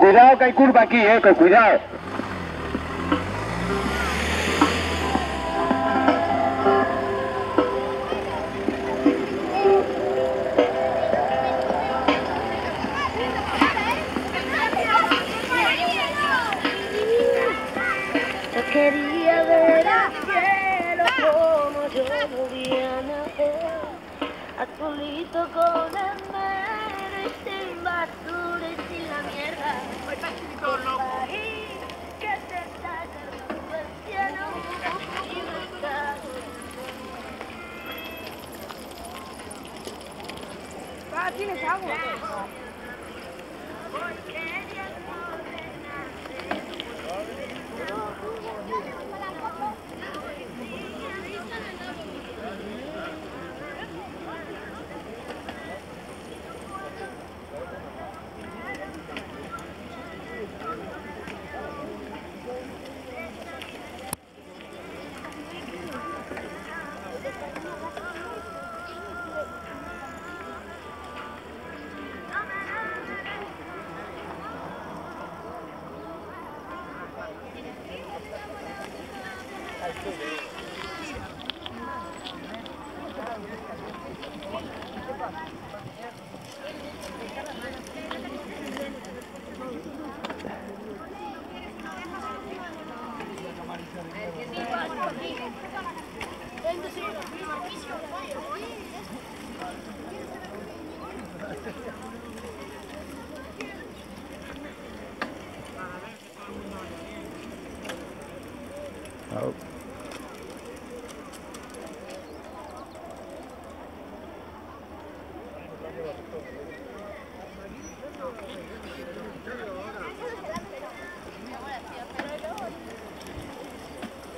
Cuidado que hay curva aquí, con cuidado. Yo quería ver al cielo como yo volvía a nacer, azulito con el mar y sin basura y sin la mierda. Un país que se está cargando el cielo y me está ¿tienes agua?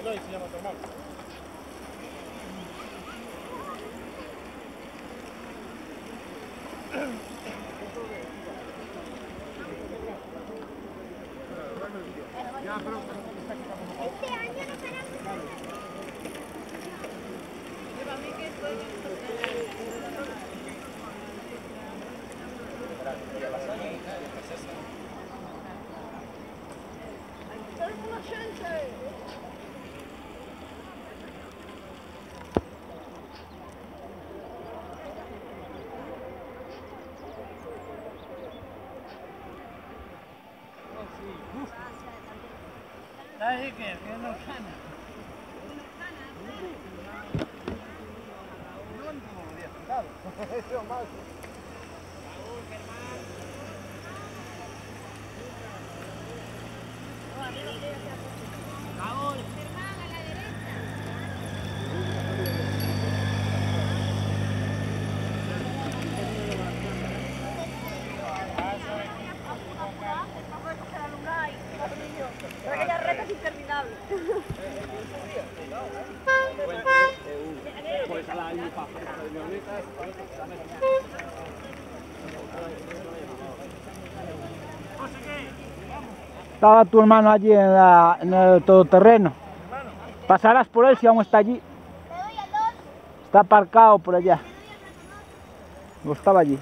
Se llama tu hermano. Este año no paramos. ¿Sabes qué? Que no gana. Eso más. Raúl. Germán, a la derecha. Aquella recta es interminable. Estaba tu hermano allí en el todoterreno. Pasarás por él si aún está allí. Está aparcado por allá. No estaba allí.